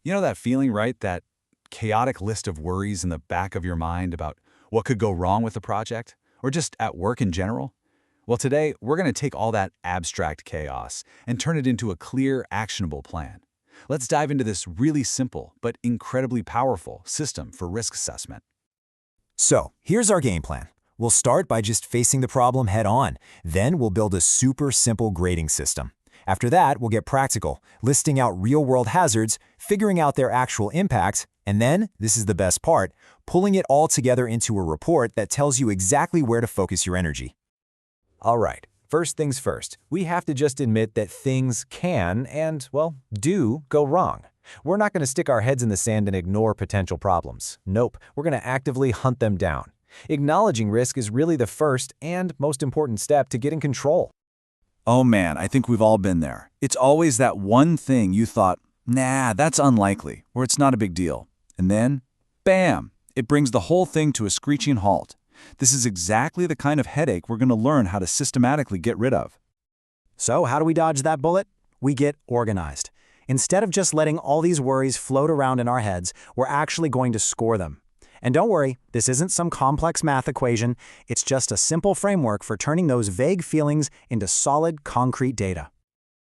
You know that feeling, right? That chaotic list of worries in the back of your mind about what could go wrong with the project, or just at work in general? Well, today, we're going to take all that abstract chaos and turn it into a clear, actionable plan. Let's dive into this really simple but incredibly powerful system for risk assessment. So, here's our game plan. We'll start by just facing the problem head on. Then we'll build a super simple grading system. After that, we'll get practical, listing out real-world hazards, figuring out their actual impacts, and then, this is the best part, pulling it all together into a report that tells you exactly where to focus your energy. All right, first things first, we have to just admit that things can and, well, do go wrong. We're not going to stick our heads in the sand and ignore potential problems. Nope, we're going to actively hunt them down. Acknowledging risk is really the first and most important step to getting control. Oh man, I think we've all been there. It's always that one thing you thought, nah, that's unlikely, or it's not a big deal. And then, bam, it brings the whole thing to a screeching halt. This is exactly the kind of headache we're going to learn how to systematically get rid of. So how do we dodge that bullet? We get organized. Instead of just letting all these worries float around in our heads, we're actually going to score them. And don't worry, this isn't some complex math equation, it's just a simple framework for turning those vague feelings into solid, concrete data.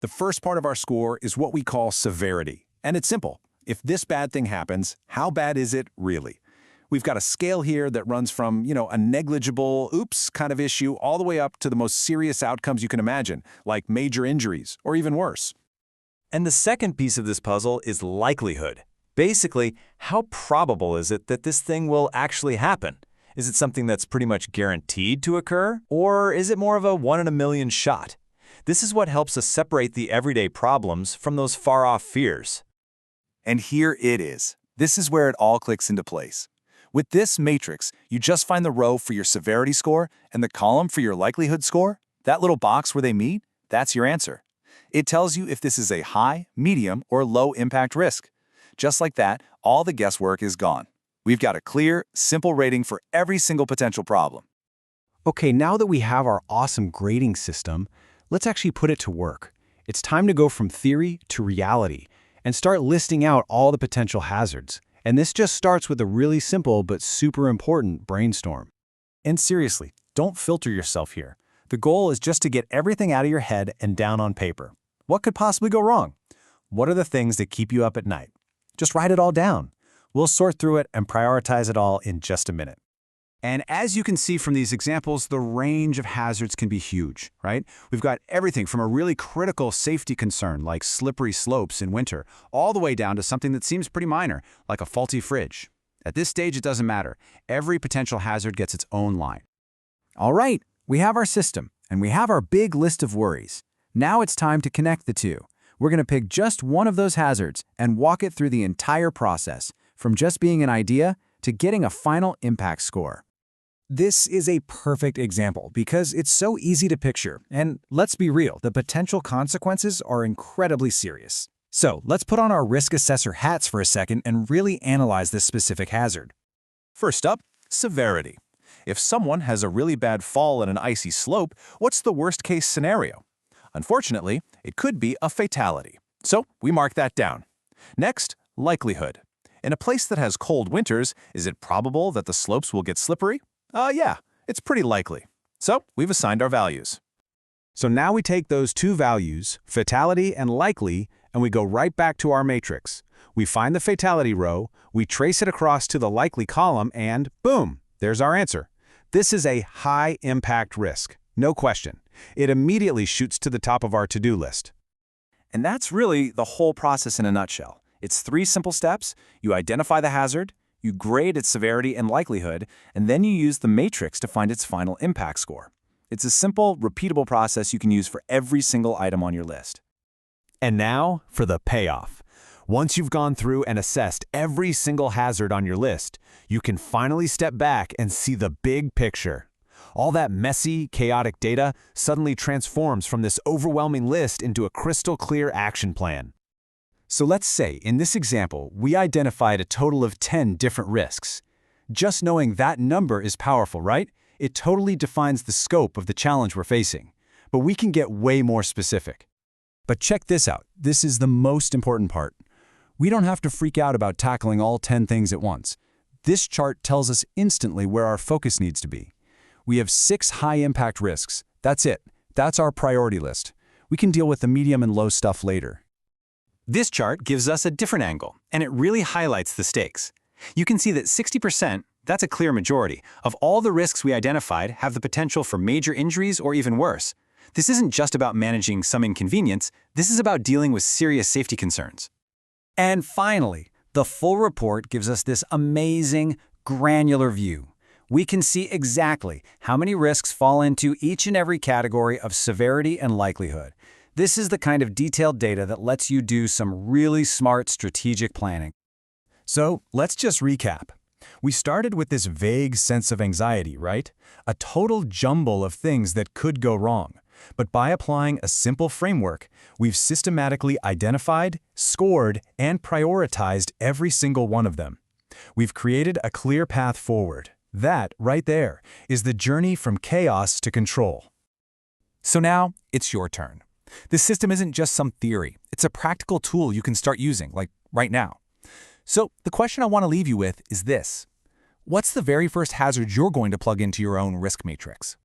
The first part of our score is what we call severity. And it's simple. If this bad thing happens, how bad is it really? We've got a scale here that runs from, a negligible, oops kind of issue all the way up to the most serious outcomes you can imagine, like major injuries or even worse. And the second piece of this puzzle is likelihood. Basically, how probable is it that this thing will actually happen? Is it something that's pretty much guaranteed to occur? Or is it more of a 1 in a million shot? This is what helps us separate the everyday problems from those far-off fears. And here it is. This is where it all clicks into place. With this matrix, you just find the row for your severity score and the column for your likelihood score. That little box where they meet, that's your answer. It tells you if this is a high, medium, or low impact risk. Just like that, all the guesswork is gone. We've got a clear, simple rating for every single potential problem. Okay, now that we have our awesome grading system, let's actually put it to work. It's time to go from theory to reality and start listing out all the potential hazards. And this just starts with a really simple but super important brainstorm. And seriously, don't filter yourself here. The goal is just to get everything out of your head and down on paper. What could possibly go wrong? What are the things that keep you up at night? Just write it all down. We'll sort through it and prioritize it all in just a minute. And as you can see from these examples, the range of hazards can be huge, right? We've got everything from a really critical safety concern like slippery slopes in winter, all the way down to something that seems pretty minor, like a faulty fridge. At this stage, it doesn't matter. Every potential hazard gets its own line. All right, we have our system, and we have our big list of worries. Now it's time to connect the two. We're going to pick just one of those hazards and walk it through the entire process, from just being an idea to getting a final impact score. This is a perfect example because it's so easy to picture, and let's be real, the potential consequences are incredibly serious. So let's put on our risk assessor hats for a second and really analyze this specific hazard. First up, severity. If someone has a really bad fall in an icy slope, what's the worst-case scenario? Unfortunately, it could be a fatality. So we mark that down. Next, likelihood. In a place that has cold winters, is it probable that the slopes will get slippery? Yeah, it's pretty likely. So we've assigned our values. So now we take those two values, fatality and likely, and we go right back to our matrix. We find the fatality row, we trace it across to the likely column, and boom, there's our answer. This is a high-impact risk, no question. It immediately shoots to the top of our to-do list. And that's really the whole process in a nutshell. It's 3 simple steps. You identify the hazard, you grade its severity and likelihood, and then you use the matrix to find its final impact score. It's a simple, repeatable process you can use for every single item on your list. And now for the payoff. Once you've gone through and assessed every single hazard on your list, you can finally step back and see the big picture. All that messy, chaotic data suddenly transforms from this overwhelming list into a crystal clear action plan. So let's say, in this example, we identified a total of 10 different risks. Just knowing that number is powerful, right? It totally defines the scope of the challenge we're facing. But we can get way more specific. But check this out. This is the most important part. We don't have to freak out about tackling all 10 things at once. This chart tells us instantly where our focus needs to be. We have 6 high-impact risks. That's it. That's our priority list. We can deal with the medium and low stuff later. This chart gives us a different angle, and it really highlights the stakes. You can see that 60%, that's a clear majority, of all the risks we identified have the potential for major injuries or even worse. This isn't just about managing some inconvenience, this is about dealing with serious safety concerns. And finally, the full report gives us this amazing, granular view. We can see exactly how many risks fall into each and every category of severity and likelihood. This is the kind of detailed data that lets you do some really smart strategic planning. So let's just recap. We started with this vague sense of anxiety, right? A total jumble of things that could go wrong. But by applying a simple framework, we've systematically identified, scored, and prioritized every single one of them. We've created a clear path forward. That, right there, is the journey from chaos to control. So now, it's your turn. This system isn't just some theory. It's a practical tool you can start using, like right now. So the question I want to leave you with is this. What's the very first hazard you're going to plug into your own risk matrix?